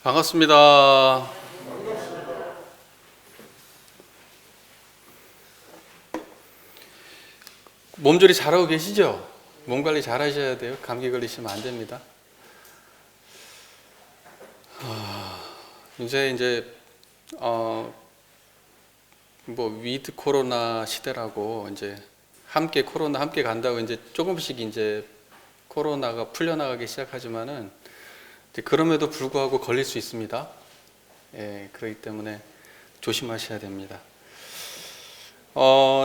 반갑습니다. 몸조리 잘하고 계시죠? 몸 관리 잘 하셔야 돼요. 감기 걸리시면 안 됩니다. 이제 위드 코로나 시대라고 이제 코로나 함께 간다고 이제 조금씩 이제 코로나가 풀려나가기 시작하지만은 이제 그럼에도 불구하고 걸릴 수 있습니다. 예, 그렇기 때문에 조심하셔야 됩니다.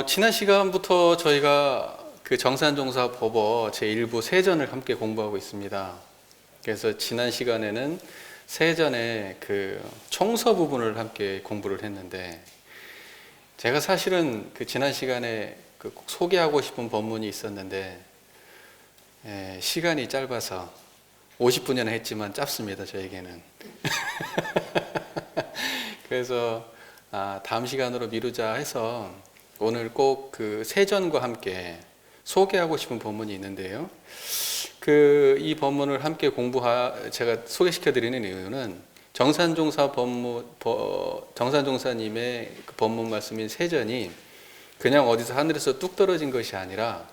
지난 시간부터 저희가 그 정산종사법어 제1부 세전을 함께 공부하고 있습니다. 그래서 지난 시간에는 세전의 그 총서 부분을 함께 공부를 했는데, 제가 사실은 그 지난 시간에 꼭 소개하고 싶은 본문이 있었는데, 시간이 짧아서 50분이나 했지만 짧습니다, 저에게는. 그래서 다음 시간으로 미루자 해서 오늘 꼭 그 세전과 함께 소개하고 싶은 본문이 있는데요. 이 본문을 함께 제가 소개시켜 드리는 이유는 정산종사님의 그 본문 말씀인 세전이 그냥 어디서 하늘에서 뚝 떨어진 것이 아니라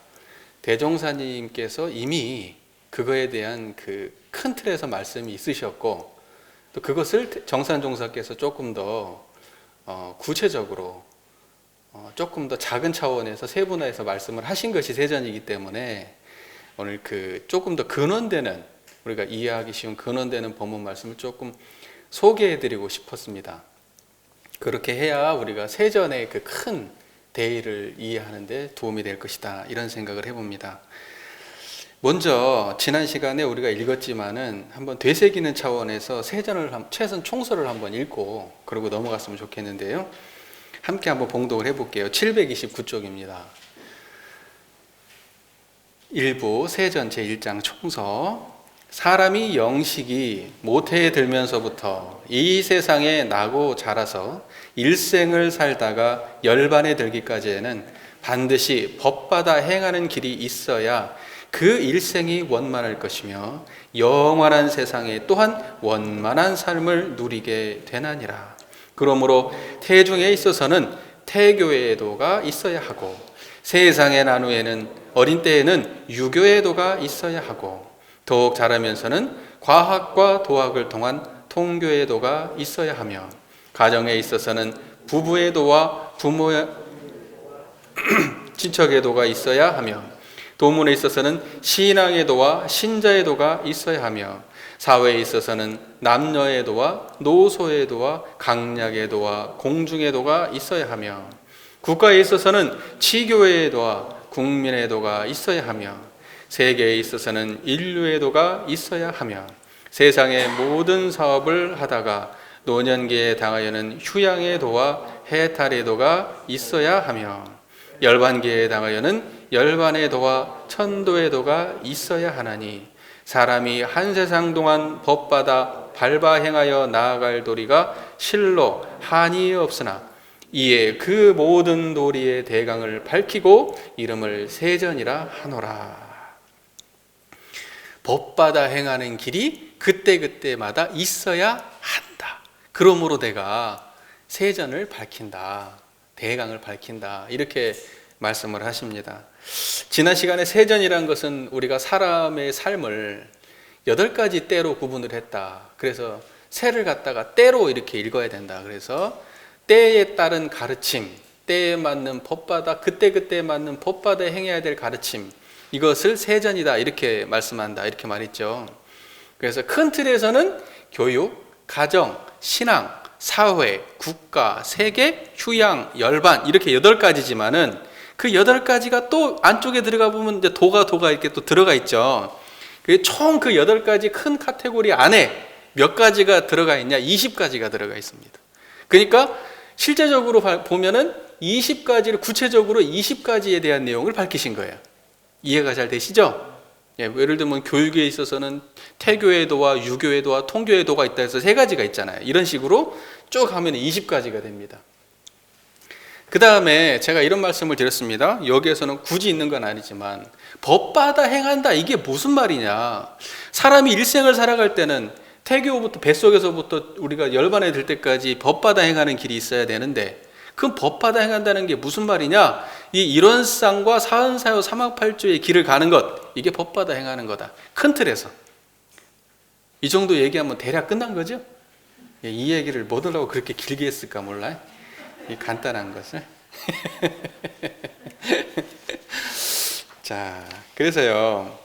대종사님께서 이미 그거에 대한 그 큰 틀에서 말씀이 있으셨고, 또 그것을 정산종사께서 조금 더 구체적으로 조금 더 작은 차원에서 세분화해서 말씀을 하신 것이 세전이기 때문에 오늘 그 조금 더 근원되는, 우리가 이해하기 쉬운 근원되는 본문 말씀을 조금 소개해 드리고 싶었습니다. 그렇게 해야 우리가 세전의 그 큰 대의를 이해하는 데 도움이 될 것이다, 이런 생각을 해봅니다. 먼저 지난 시간에 우리가 읽었지만은 한번 되새기는 차원에서 세전을 최선 총서를 한번 읽고 그러고 넘어갔으면 좋겠는데요. 함께 한번 봉독을 해볼게요. 729쪽입니다. 1부 세전 제1장 총서. 사람이 영식이 모태에 들면서부터 이 세상에 나고 자라서 일생을 살다가 열반에 들기까지에는 반드시 법받아 행하는 길이 있어야 그 일생이 원만할 것이며 영원한 세상에 또한 원만한 삶을 누리게 되나니라. 그러므로 태중에 있어서는 태교의 도가 있어야 하고, 세상의 나누에는 어린 때에는 유교의 도가 있어야 하고, 더욱 자라면서는 과학과 도학을 통한 통교의 도가 있어야 하며, 가정에 있어서는 부부의 도와 부모의 친척의 도가 있어야 하며, 도문에 있어서는 신앙의 도와 신자의 도가 있어야 하며, 사회에 있어서는 남녀의 도와 노소의 도와 강약의 도와 공중의 도가 있어야 하며, 국가에 있어서는 치교의 도와 국민의 도가 있어야 하며, 세계에 있어서는 인류의 도가 있어야 하며, 세상의 모든 사업을 하다가 노년기에 당하여는 휴양의 도와 해탈의 도가 있어야 하며, 열반기에 당하여는 열반의 도와 천도의 도가 있어야 하나니, 사람이 한 세상 동안 법받아 밟아 행하여 나아갈 도리가 실로 한이 없으나, 이에 그 모든 도리의 대강을 밝히고 이름을 세전이라 하노라. 법받아 행하는 길이 그때그때마다 있어야 한다. 그러므로 내가 세전을 밝힌다, 대강을 밝힌다, 이렇게 말씀을 하십니다. 지난 시간에 세전이라는 것은 우리가 사람의 삶을 8가지 때로 구분을 했다. 그래서 세를 갖다가 때로 이렇게 읽어야 된다. 그래서 때에 따른 가르침, 때에 맞는 법받아, 그때그때 맞는 법받아 행해야 될 가르침, 이것을 세전이다, 이렇게 말씀한다, 이렇게 말했죠. 그래서 큰 틀에서는 교육, 가정, 신앙, 사회, 국가, 세계, 휴양, 열반, 이렇게 8가지지만은 그 8가지가 또 안쪽에 들어가 보면 이제 도가 이렇게 또 들어가 있죠. 총 그 8가지 큰 카테고리 안에 몇 가지가 들어가 있냐? 20가지가 들어가 있습니다. 그러니까 실제적으로 보면은 20가지를 구체적으로 20가지에 대한 내용을 밝히신 거예요. 이해가 잘 되시죠? 예를 들면 교육에 있어서는 태교의 도와 유교의 도와 통교의 도가 있다 해서 3가지가 있잖아요. 이런 식으로 쭉 하면 20가지가 됩니다. 그 다음에 제가 이런 말씀을 드렸습니다. 여기에서는 굳이 있는 건 아니지만 법받아 행한다, 이게 무슨 말이냐? 사람이 일생을 살아갈 때는 태교부터 뱃속에서부터 우리가 열반에 들 때까지 법받아 행하는 길이 있어야 되는데, 그 법받아 행한다는 게 무슨 말이냐? 이 일원상과 사은사요 사막팔조의 길을 가는 것, 이게 법받아 행하는 거다. 큰 틀에서 이 정도 얘기하면 대략 끝난 거죠. 이 얘기를 뭐 하려고 그렇게 길게 했을까 몰라요. 이 간단한 것을. 자, 그래서요,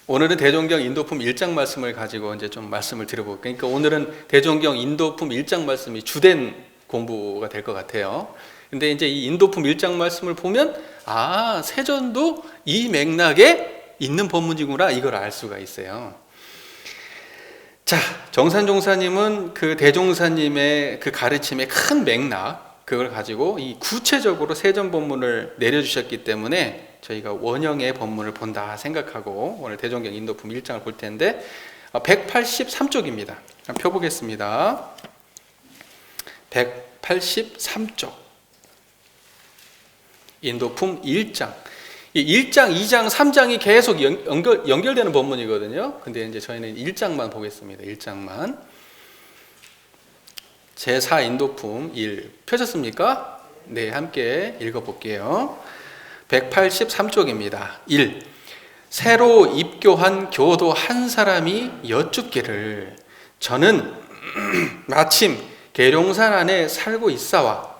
오늘은 대종경 인도품 1장 말씀을 가지고 이제 좀 말씀을 드려볼게요. 그러니까 오늘은 대종경 인도품 1장 말씀이 주된 공부가 될 것 같아요. 근데 이제 이 인도품 1장 말씀을 보면, 아, 세전도 이 맥락에 있는 법문이구나, 이걸 알 수가 있어요. 자, 정산종사님은 그 대종사님의 그 가르침의 큰 맥락, 그걸 가지고 이 구체적으로 세전 법문을 내려주셨기 때문에 저희가 원형의 법문을 본다 생각하고 오늘 대종경 인도품 1장을 볼 텐데, 183쪽입니다. 펴보겠습니다. 183쪽 인도품 1장. 이 1장, 2장, 3장이 계속 연결되는 법문이거든요. 근데 이제 저희는 1장만 보겠습니다. 1장만. 제4 인도품 1 펴셨습니까? 네, 함께 읽어볼게요. 183쪽입니다. 1. 새로 입교한 교도 한 사람이 여쭙기를, 저는 마침 계룡산 안에 살고 있사와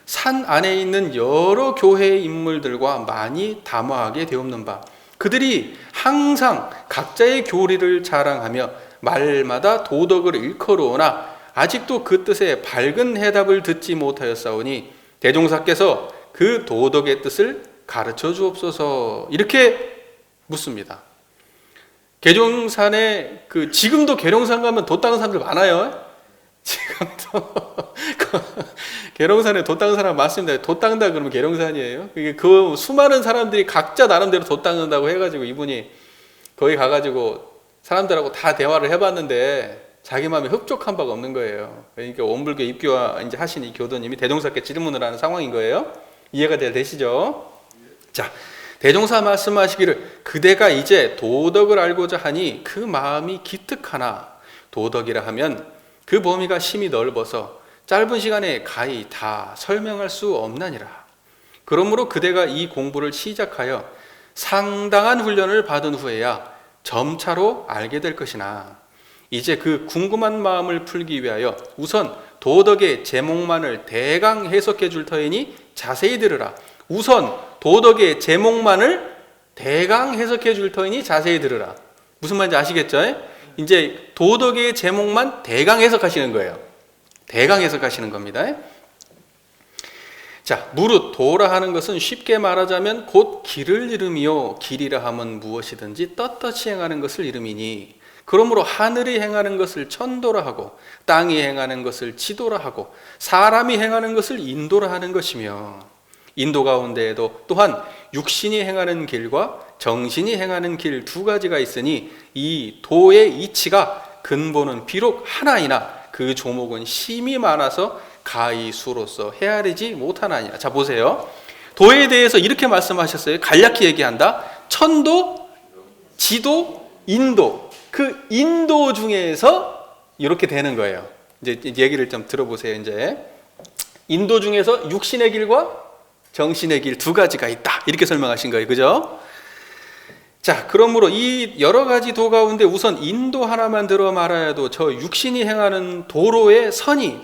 산 안에 있는 여러 교회의 인물들과 많이 담화하게 되옵는 바, 그들이 항상 각자의 교리를 자랑하며 말마다 도덕을 일컬어오나 아직도 그 뜻에 밝은 해답을 듣지 못하였사오니 대종사께서 그 도덕의 뜻을 가르쳐 주옵소서. 이렇게 묻습니다. 계룡산에 지금도 계룡산 가면 돛 닦은 사람들 많아요. 지금도 계룡산에 돛 닦은 사람 많습니다. 돛 닦는다 그러면 계룡산이에요. 그 수많은 사람들이 각자 나름대로 돛 닦는다고 해가지고 이분이 거기 가가지고 사람들하고 다 대화를 해봤는데 자기 마음에 흡족한 바가 없는 거예요. 그러니까 원불교 입교와 이제 하신 이 교도님이 대종사께 질문을 하는 상황인 거예요. 이해가 되시죠? 자, 대종사 말씀하시기를, 그대가 이제 도덕을 알고자 하니 그 마음이 기특하나 도덕이라 하면 그 범위가 심히 넓어서 짧은 시간에 가히 다 설명할 수 없나니라. 그러므로 그대가 이 공부를 시작하여 상당한 훈련을 받은 후에야 점차로 알게 될 것이나, 이제 그 궁금한 마음을 풀기 위하여 우선 도덕의 제목만을 대강 해석해 줄 터이니 자세히 들으라. 우선 도덕의 제목만을 대강 해석해 줄 터이니 자세히 들으라. 무슨 말인지 아시겠죠? 이제 도덕의 제목만 대강 해석하시는 거예요. 대강 해석하시는 겁니다. 자, 무릇 도라 하는 것은 쉽게 말하자면 곧 길을 이름이요, 길이라 함은 무엇이든지 떳떳이 행하는 것을 이름이니, 그러므로 하늘이 행하는 것을 천도라 하고 땅이 행하는 것을 지도라 하고 사람이 행하는 것을 인도라 하는 것이며, 인도 가운데에도 또한 육신이 행하는 길과 정신이 행하는 길 두 가지가 있으니 이 도의 이치가 근본은 비록 하나이나 그 조목은 심이 많아서 가히 수로서 헤아리지 못하나니라. 자, 보세요. 도에 대해서 이렇게 말씀하셨어요. 간략히 얘기한다. 천도, 지도, 인도. 그 인도 중에서 이렇게 되는 거예요. 이제 얘기를 좀 들어보세요. 이제 인도 중에서 육신의 길과 정신의 길 두 가지가 있다. 이렇게 설명하신 거예요. 그죠? 자, 그러므로 이 여러 가지 도 가운데 우선 인도 하나만 들어 말아야도 저 육신이 행하는 도로의 선이,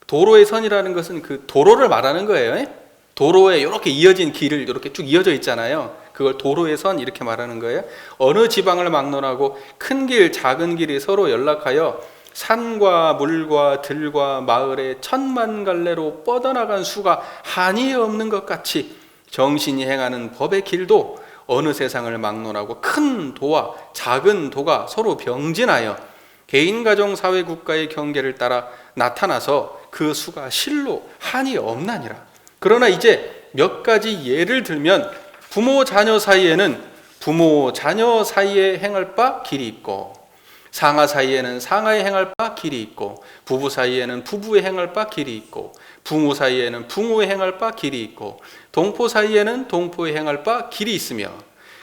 도로의 선이라는 것은 그 도로를 말하는 거예요. 도로에 이렇게 이어진 길을 이렇게 쭉 이어져 있잖아요. 그걸 도로의 선 이렇게 말하는 거예요. 어느 지방을 막론하고 큰 길, 작은 길이 서로 연락하여 산과 물과 들과 마을에 천만 갈래로 뻗어나간 수가 한이 없는 것 같이 정신이 행하는 법의 길도 어느 세상을 막론하고 큰 도와 작은 도가 서로 병진하여 개인, 가정, 사회, 국가의 경계를 따라 나타나서 그 수가 실로 한이 없나니라. 그러나 이제 몇 가지 예를 들면, 부모 자녀 사이에는 부모 자녀 사이에 행할 바 길이 있고, 상하 사이에는 상하에 행할 바 길이 있고, 부부 사이에는 부부에 행할 바 길이 있고, 붕우 사이에는 붕우에 행할 바 길이 있고, 동포 사이에는 동포에 행할 바 길이 있으며,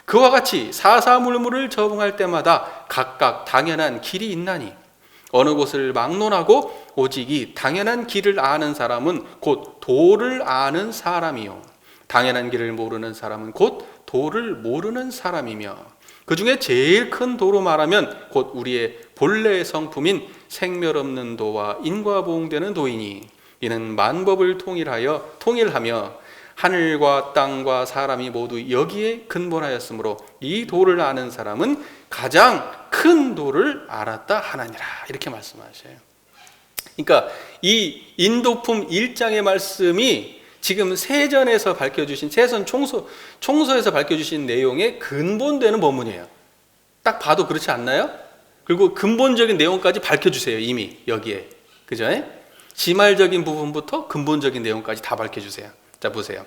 그와 같이 사사물물을 적응할 때마다 각각 당연한 길이 있나니, 어느 곳을 막론하고 오직 이 당연한 길을 아는 사람은 곧 도를 아는 사람이요 당연한 길을 모르는 사람은 곧 도를 모르는 사람이며 그 중에 제일 큰 도로 말하면 곧 우리의 본래 성품인 생멸 없는 도와 인과보응되는 도이니 이는 만법을 통일하며 하늘과 땅과 사람이 모두 여기에 근본하였으므로 이 도를 아는 사람은 가장 큰 도를 알았다 하나니라 이렇게 말씀하셔요. 그러니까 이 인도품 1장의 말씀이 지금 세전에서 밝혀주신 세전 총서에서 밝혀주신 내용의 근본되는 본문이에요. 딱 봐도 그렇지 않나요? 그리고 근본적인 내용까지 밝혀주세요. 이미 여기에 그죠? 지말적인 부분부터 근본적인 내용까지 다 밝혀주세요. 자 보세요.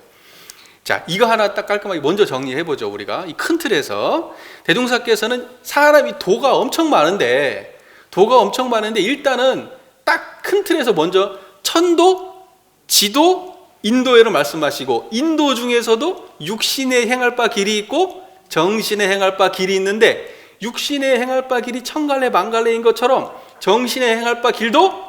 자 이거 하나 딱 깔끔하게 먼저 정리해보죠. 우리가 이 큰 틀에서 대종사께서는 사람이 도가 엄청 많은데 일단은 딱 큰 틀에서 먼저 천도, 지도, 인도회를 말씀하시고 인도 중에서도 육신에 행할 바 길이 있고 정신에 행할 바 길이 있는데 육신에 행할 바 길이 천갈래 만갈래인 것처럼 정신에 행할 바 길도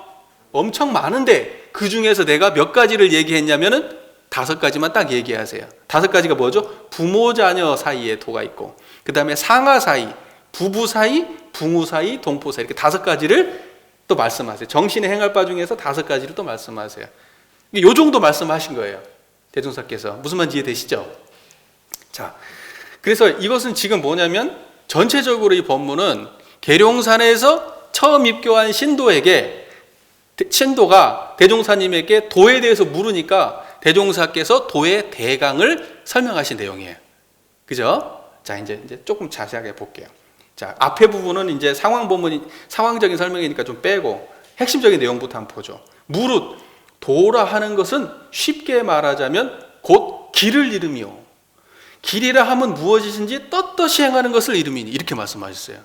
엄청 많은데 그 중에서 내가 몇 가지를 얘기했냐면은 5가지만 딱 얘기하세요. 5가지가 뭐죠? 부모 자녀 사이에 도가 있고 그 다음에 상하 사이, 부부 사이, 붕우 사이, 동포 사이 이렇게 5가지를 또 말씀하세요. 정신에 행할 바 중에서 5가지를 또 말씀하세요. 요 정도 말씀하신 거예요. 대종사께서. 무슨 말인지 이해되시죠? 자, 그래서 이것은 지금 뭐냐면 전체적으로 이 본문은 계룡산에서 처음 입교한 신도가 대종사님에게 도에 대해서 물으니까 대종사께서 도의 대강을 설명하신 내용이에요. 그죠? 자, 이제 조금 자세하게 볼게요. 자, 앞에 부분은 이제 상황적인 설명이니까 좀 빼고 핵심적인 내용부터 한번 보죠. 무릇 도라 하는 것은 쉽게 말하자면 곧 길을 이름이요 길이라 하면 무엇이든지 떳떳이 행하는 것을 이름이니 이렇게 말씀하셨어요.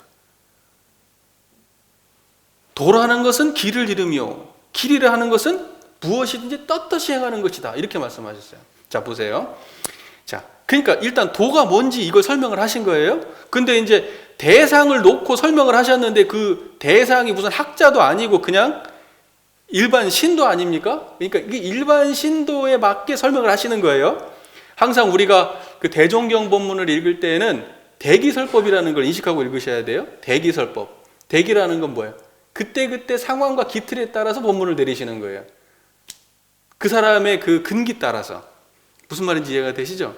도라는 것은 길을 이름이요 길이라 하는 것은 무엇이든지 떳떳이 행하는 것이다 이렇게 말씀하셨어요. 자 보세요. 자 그러니까 일단 도가 뭔지 이걸 설명을 하신 거예요. 근데 이제 대상을 놓고 설명을 하셨는데 그 대상이 무슨 학자도 아니고 그냥 일반 신도 아닙니까? 그러니까 이게 일반 신도에 맞게 설명을 하시는 거예요. 항상 우리가 그 대종경 본문을 읽을 때에는 대기설법이라는 걸 인식하고 읽으셔야 돼요. 대기설법. 대기라는 건 뭐예요? 그때 상황과 기틀에 따라서 본문을 내리시는 거예요. 그 사람의 그 근기 따라서. 무슨 말인지 이해가 되시죠?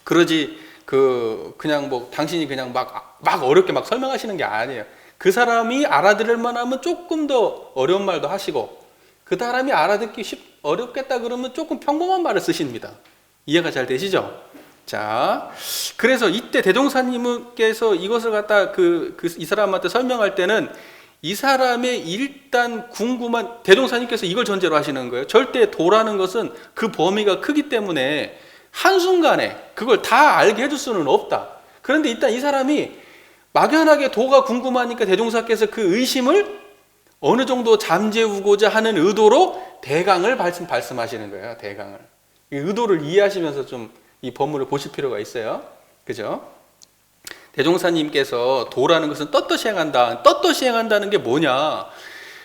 그러지 그냥 뭐 당신이 그냥 막 어렵게 막 설명하시는 게 아니에요. 그 사람이 알아들을 만하면 조금 더 어려운 말도 하시고 그 사람이 알아듣기 어렵겠다 그러면 조금 평범한 말을 쓰십니다. 이해가 잘 되시죠? 자, 그래서 이때 대종사님께서 이것을 갖다 이 사람한테 설명할 때는 이 사람의 일단 궁금한 대종사님께서 이걸 전제로 하시는 거예요. 절대 도라는 것은 그 범위가 크기 때문에 한순간에 그걸 다 알게 해줄 수는 없다. 그런데 일단 이 사람이 막연하게 도가 궁금하니까 대종사께서 그 의심을 어느 정도 잠재우고자 하는 의도로 대강을 말씀하시는 거예요. 대강을. 이 의도를 이해하시면서 좀 이 본문을 보실 필요가 있어요. 그죠? 대종사님께서 도라는 것은 떳떳이 행한다. 떳떳이 행한다는 게 뭐냐?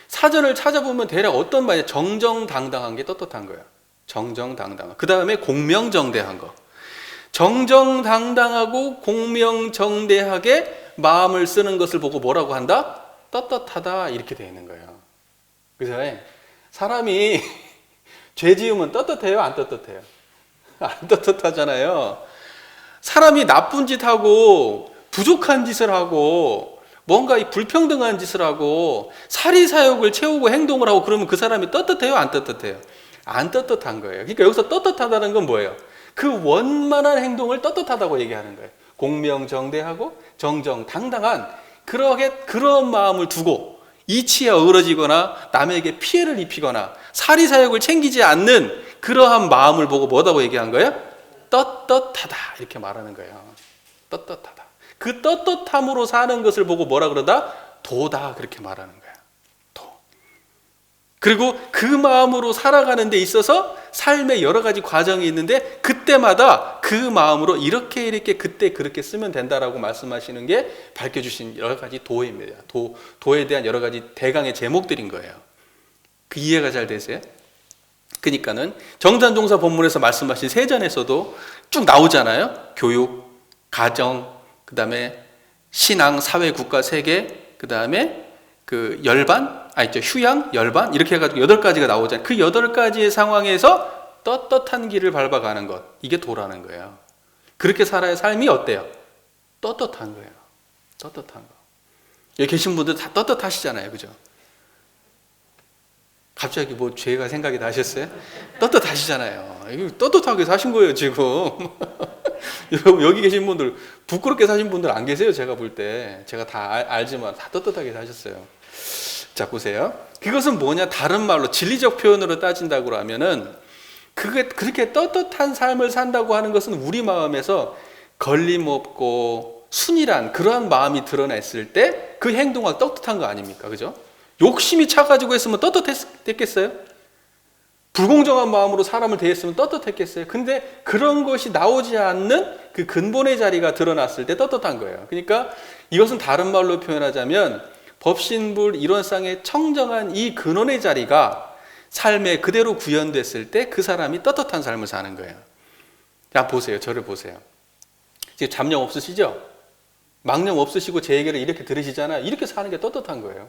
사전을 찾아보면 대략 어떤 말이에요? 정정당당한 게 떳떳한 거예요. 정정당당한. 그 다음에 공명정대한 거. 정정당당하고 공명정대하게 마음을 쓰는 것을 보고 뭐라고 한다? 떳떳하다 이렇게 되어 있는 거예요. 그죠? 사람이 죄 지으면 떳떳해요? 안 떳떳해요? 안 떳떳하잖아요. 사람이 나쁜 짓 하고 부족한 짓을 하고 뭔가 불평등한 짓을 하고 사리사욕을 채우고 행동을 하고 그러면 그 사람이 떳떳해요? 안 떳떳해요? 안 떳떳한 거예요. 그러니까 여기서 떳떳하다는 건 뭐예요? 그 원만한 행동을 떳떳하다고 얘기하는 거예요. 공명정대하고 정정당당한 그런 마음을 두고 이치에 어우러지거나 남에게 피해를 입히거나 사리사욕을 챙기지 않는 그러한 마음을 보고 뭐라고 얘기한 거예요? 떳떳하다 이렇게 말하는 거예요. 떳떳하다. 그 떳떳함으로 사는 것을 보고 뭐라 그러다? 도다 그렇게 말하는 거예요. 도. 그리고 그 마음으로 살아가는 데 있어서 삶의 여러 가지 과정이 있는데 그때마다 그 마음으로 이렇게 그때 그렇게 쓰면 된다라고 말씀하시는 게 밝혀주신 여러 가지 도입니다. 도에 대한 여러 가지 대강의 제목들인 거예요. 그 이해가 잘 되세요? 그러니까는 정찬종사 본문에서 말씀하신 세전에서도 쭉 나오잖아요. 교육, 가정, 그 다음에 신앙, 사회, 국가, 세계, 그 다음에 그 열반, 휴양, 열반 이렇게 해가지고 8가지가 나오잖아요. 그 8가지의 상황에서 떳떳한 길을 밟아가는 것, 이게 도라는 거예요. 그렇게 살아야 삶이 어때요? 떳떳한 거예요. 떳떳한 거. 여기 계신 분들 다 떳떳하시잖아요, 그죠? 갑자기 뭐 죄가 생각이 나셨어요? 떳떳하시잖아요. 떳떳하게 사신 거예요, 지금. 여기 계신 분들, 부끄럽게 사신 분들 안 계세요, 제가 볼 때. 제가 다 알지만 다 떳떳하게 사셨어요. 자, 보세요. 그것은 뭐냐? 다른 말로 진리적 표현으로 따진다고 하면은 그게 그렇게 떳떳한 삶을 산다고 하는 것은 우리 마음에서 걸림없고 순일한 그러한 마음이 드러냈을 때 그 행동은 떳떳한 거 아닙니까? 그죠? 욕심이 차가지고 했으면 떳떳했겠어요? 불공정한 마음으로 사람을 대했으면 떳떳했겠어요? 근데 그런 것이 나오지 않는 그 근본의 자리가 드러났을 때 떳떳한 거예요. 그러니까 이것은 다른 말로 표현하자면 법신불 일원상의 청정한 이 근원의 자리가 삶에 그대로 구현됐을 때 그 사람이 떳떳한 삶을 사는 거예요. 자, 보세요. 저를 보세요. 지금 잡념 없으시죠? 망념 없으시고 제 얘기를 이렇게 들으시잖아요. 이렇게 사는 게 떳떳한 거예요.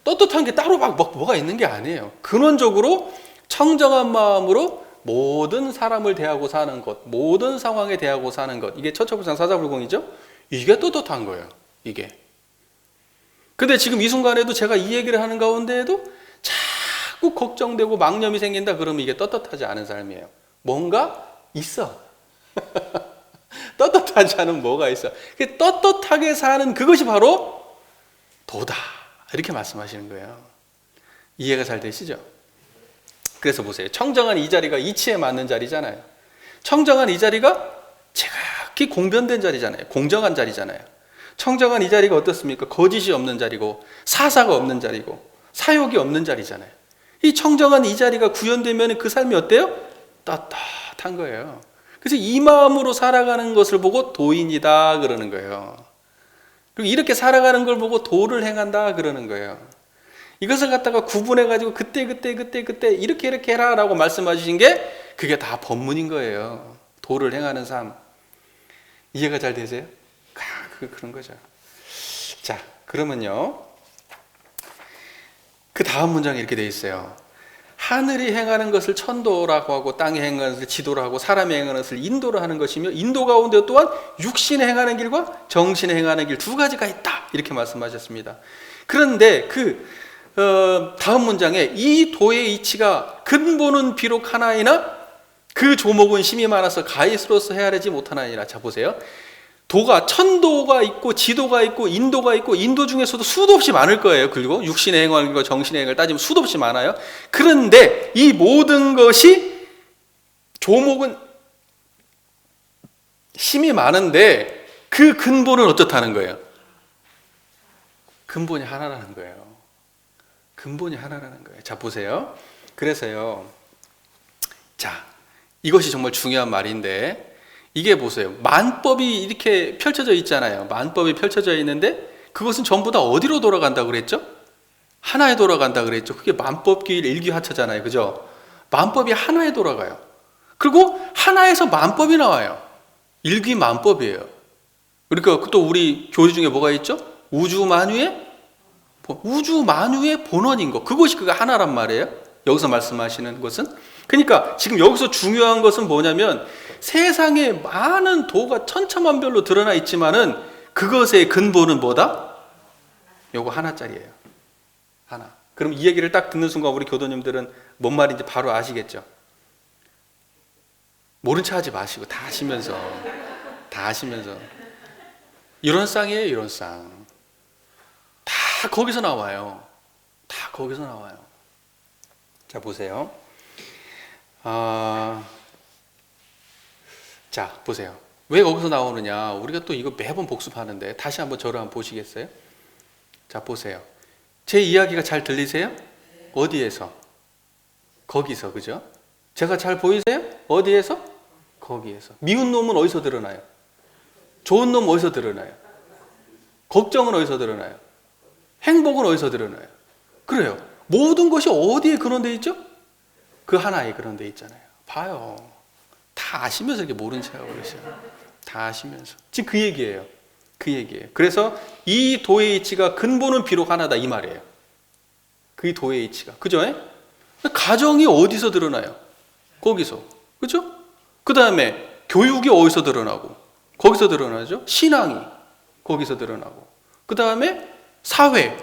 떳떳한 게 따로 막 뭐가 있는 게 아니에요. 근원적으로 청정한 마음으로 모든 사람을 대하고 사는 것, 모든 상황에 대하고 사는 것, 이게 처처불상 사자불공이죠? 이게 떳떳한 거예요. 이게. 근데 지금 이 순간에도 제가 이 얘기를 하는 가운데에도 자꾸 걱정되고 망념이 생긴다 그러면 이게 떳떳하지 않은 삶이에요. 뭔가 있어. 떳떳하지 않은 뭐가 있어. 떳떳하게 사는 그것이 바로 도다. 이렇게 말씀하시는 거예요. 이해가 잘 되시죠? 그래서 보세요. 청정한 이 자리가 이치에 맞는 자리잖아요. 청정한 이 자리가 정확히 공변된 자리잖아요. 공정한 자리잖아요. 청정한 이 자리가 어떻습니까? 거짓이 없는 자리고 사사가 없는 자리고 사욕이 없는 자리잖아요. 이 청정한 이 자리가 구현되면 그 삶이 어때요? 떳떳한 거예요. 그래서 이 마음으로 살아가는 것을 보고 도인이다 그러는 거예요. 그리고 이렇게 살아가는 걸 보고 도를 행한다 그러는 거예요. 이것을 갖다가 구분해가지고 그때 이렇게 해라 라고 말씀하신 게 그게 다 법문인 거예요. 도를 행하는 삶. 이해가 잘 되세요? 그런 거죠. 자, 그러면요. 그 다음 문장에 이렇게 되어 있어요. 하늘이 행하는 것을 천도라고 하고 땅이 행하는 것을 지도라고 하고 사람이 행하는 것을 인도로 하는 것이며 인도 가운데 또한 육신이 행하는 길과 정신이 행하는 길 두 가지가 있다. 이렇게 말씀하셨습니다. 그런데 다음 문장에 이 도의 이치가 근본은 비록 하나이나 그 조목은 심이 많아서 가이스로서 헤아리지 못하나이라. 자, 보세요. 도가 천도가 있고 지도가 있고 인도 중에서도 수도 없이 많을 거예요. 그리고 육신의 행하는 것과 정신의 행을 따지면 수도 없이 많아요. 그런데 이 모든 것이 조목은 힘이 많은데 그 근본은 어떻다는 거예요? 근본이 하나라는 거예요. 근본이 하나라는 거예요. 자, 보세요. 그래서요. 자, 이것이 정말 중요한 말인데 이게 보세요. 만법이 이렇게 펼쳐져 있잖아요. 만법이 펼쳐져 있는데 그것은 전부 다 어디로 돌아간다고 그랬죠? 하나에 돌아간다 그랬죠. 그게 만법길 일기하차잖아요. 그죠? 만법이 하나에 돌아가요. 그리고 하나에서 만법이 나와요. 일기만법이에요. 그러니까 또 우리 교리 중에 뭐가 있죠? 우주만유의 본원인 거. 그것이 그가 하나란 말이에요. 여기서 말씀하시는 것은. 그러니까 지금 여기서 중요한 것은 뭐냐면 세상에 많은 도가 천차만별로 드러나 있지만은 그것의 근본은 뭐다? 요거 하나짜리예요. 하나. 그럼 이 얘기를 딱 듣는 순간 우리 교도님들은 뭔 말인지 바로 아시겠죠? 모른 체 하지 마시고 다 아시면서 이런 쌍이에요. 이런 쌍. 다 거기서 나와요. 다 거기서 나와요. 자, 보세요. 자, 보세요. 왜 거기서 나오느냐? 우리가 또 이거 매번 복습하는데 다시 한번 저를 한번 보시겠어요? 자, 보세요. 제 이야기가 잘 들리세요? 어디에서? 거기서, 그죠? 제가 잘 보이세요? 어디에서? 거기에서. 미운 놈은 어디서 드러나요? 좋은 놈은 어디서 드러나요? 걱정은 어디서 드러나요? 행복은 어디서 드러나요? 그래요. 모든 것이 어디에 근원되어 있죠? 그 하나에 근원되어 있잖아요. 봐요. 다 아시면서 이렇게 모른 척하고 그러세요. 다 아시면서. 지금 그 얘기예요. 그 얘기예요. 그래서 이 도의 이치가 근본은 비록 하나다 이 말이에요. 그 도의 이치가. 그죠? 가정이 어디서 드러나요? 거기서. 그죠? 그 다음에 교육이 어디서 드러나고? 거기서 드러나죠? 신앙이 거기서 드러나고. 그 다음에 사회,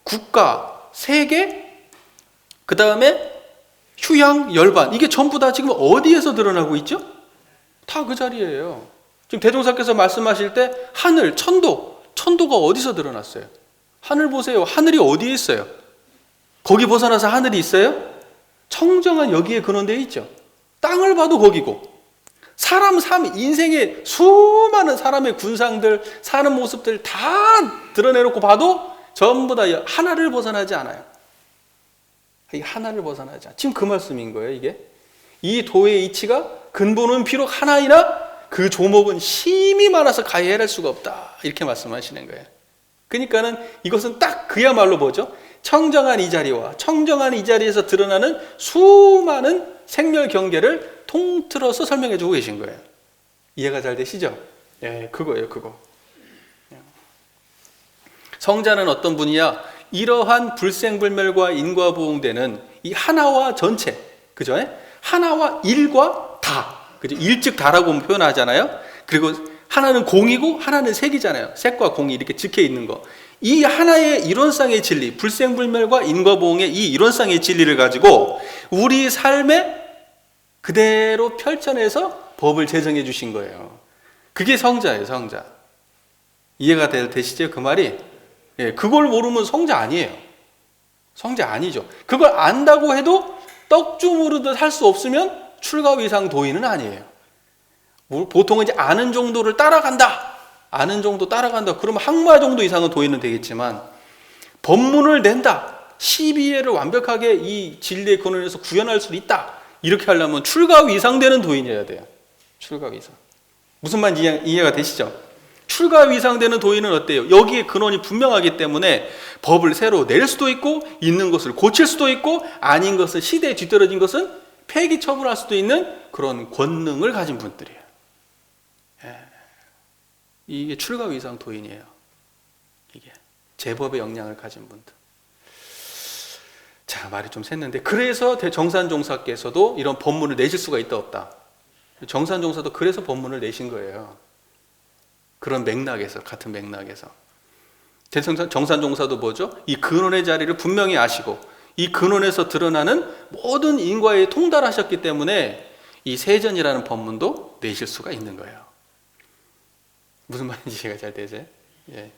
국가, 세계, 그 다음에 휴양, 열반. 이게 전부 다 지금 어디에서 드러나고 있죠? 다 그 자리예요. 지금 대종사께서 말씀하실 때 하늘, 천도가 어디서 드러났어요? 하늘 보세요. 하늘이 어디에 있어요? 거기 벗어나서 하늘이 있어요? 청정한 여기에 근원되어 있죠. 땅을 봐도 거기고, 사람 삶, 인생의 수많은 사람의 군상들, 사는 모습들 다 드러내놓고 봐도 전부 다 하나를 벗어나지 않아요. 이 하나를 벗어나지 않아요. 지금 그 말씀인 거예요, 이게. 이 도의 이치가 근본은 비록 하나이나 그 조목은 힘이 많아서 가해할 수가 없다. 이렇게 말씀하시는 거예요. 그러니까는 이것은 딱 그야말로 뭐죠? 청정한 이 자리와 청정한 이 자리에서 드러나는 수많은 생멸 경계를 통틀어서 설명해 주고 계신 거예요. 이해가 잘 되시죠? 예, 그거예요, 그거. 성자는 어떤 분이야? 이러한 불생불멸과 인과보응되는 이 하나와 전체, 그죠? 하나와 일과 다, 그죠? 일즉 다라고 표현하잖아요. 그리고 하나는 공이고 하나는 색이잖아요. 색과 공이 이렇게 적혀 있는 거. 이 하나의 이론상의 진리, 불생불멸과 인과보응의 이 이론상의 진리를 가지고 우리 삶에 그대로 펼쳐내서 법을 제정해 주신 거예요. 그게 성자예요, 성자. 이해가 되시죠? 그 말이? 예, 그걸 모르면 성자 아니에요. 성자 아니죠. 그걸 안다고 해도 떡주무르듯 할 수 없으면 출가위상 도인은 아니에요. 보통은 이제 아는 정도를 따라간다. 아는 정도 따라간다. 그러면 학마 정도 이상은 도인은 되겠지만, 법문을 낸다. 12회를 완벽하게 이 진리의 근원에서 구현할 수 있다. 이렇게 하려면 출가위상 되는 도인이어야 돼요. 출가위상. 무슨 말인지 이해가 되시죠? 출가위상 되는 도인은 어때요? 여기에 근원이 분명하기 때문에 법을 새로 낼 수도 있고, 있는 것을 고칠 수도 있고, 아닌 것을, 시대에 뒤떨어진 것은 폐기 처분할 수도 있는 그런 권능을 가진 분들이에요. 예. 이게 출가위상 도인이에요. 이게 제법의 역량을 가진 분들. 자, 말이 좀 샜는데, 그래서 정산종사께서도 이런 법문을 내실 수가 있다 없다. 정산종사도 그래서 법문을 내신 거예요. 그런 맥락에서, 같은 맥락에서. 정산종사도 뭐죠? 이 근원의 자리를 분명히 아시고 이 근원에서 드러나는 모든 인과에 통달하셨기 때문에 이 세전이라는 법문도 내실 수가 있는 거예요. 무슨 말인지 이해가 잘 되세요? 예.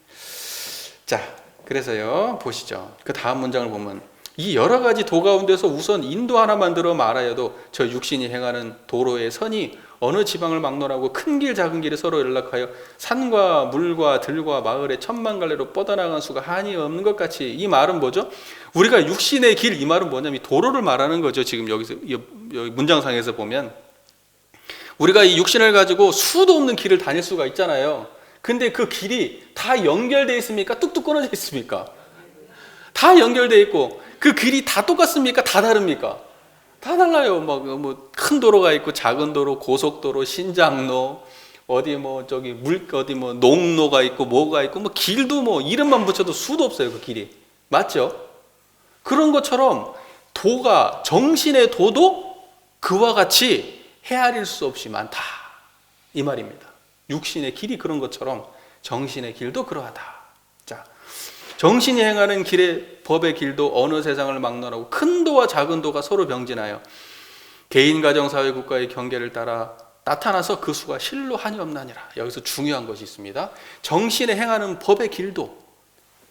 자, 그래서요, 보시죠. 그 다음 문장을 보면, 이 여러 가지 도 가운데서 우선 인도 하나만 들어 말하여도 저 육신이 행하는 도로의 선이 어느 지방을 막론하고 큰 길 작은 길에 서로 연락하여 산과 물과 들과 마을의 천만 갈래로 뻗어나간 수가 한이 없는 것 같이. 이 말은 뭐죠? 우리가 육신의 길, 이 말은 뭐냐면 도로를 말하는 거죠. 지금 여기서 여기 문장상에서 보면 우리가 이 육신을 가지고 수도 없는 길을 다닐 수가 있잖아요. 근데 그 길이 다 연결되어 있습니까? 뚝뚝 끊어져 있습니까? 다 연결되어 있고, 그 길이 다 똑같습니까? 다 다릅니까? 다 달라요. 뭐 큰 도로가 있고 작은 도로, 고속도로, 신장로, 어디 농로가 있고 뭐가 있고, 뭐 길도 뭐 이름만 붙여도 수도 없어요. 그 길이. 맞죠? 그런 것처럼 도가, 정신의 도도 그와 같이 헤아릴 수 없이 많다. 이 말입니다. 육신의 길이 그런 것처럼 정신의 길도 그러하다. 자, 정신이 행하는 길의 법의 길도 어느 세상을 막론하고 큰 도와 작은 도가 서로 병진하여 개인, 가정, 사회, 국가의 경계를 따라 나타나서 그 수가 실로 한이 없나니라. 여기서 중요한 것이 있습니다. 정신에 행하는 법의 길도,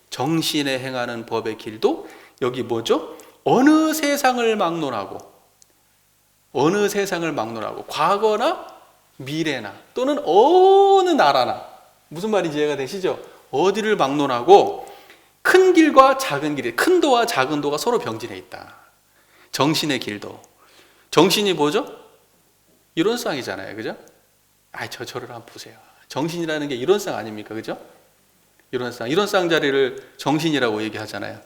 정신에 행하는 법의 길도 여기 뭐죠? 어느 세상을 막론하고, 어느 세상을 막론하고, 과거나 미래나 또는 어느 나라나, 무슨 말인지 이해가 되시죠? 어디를 막론하고 큰 길과 작은 길이, 큰 도와 작은 도가 서로 병진해 있다. 정신의 길도. 정신이 뭐죠? 이론상이잖아요. 그죠? 저를 한번 보세요. 정신이라는 게 이론상 아닙니까? 그죠? 이론상 자리를 정신이라고 얘기하잖아요.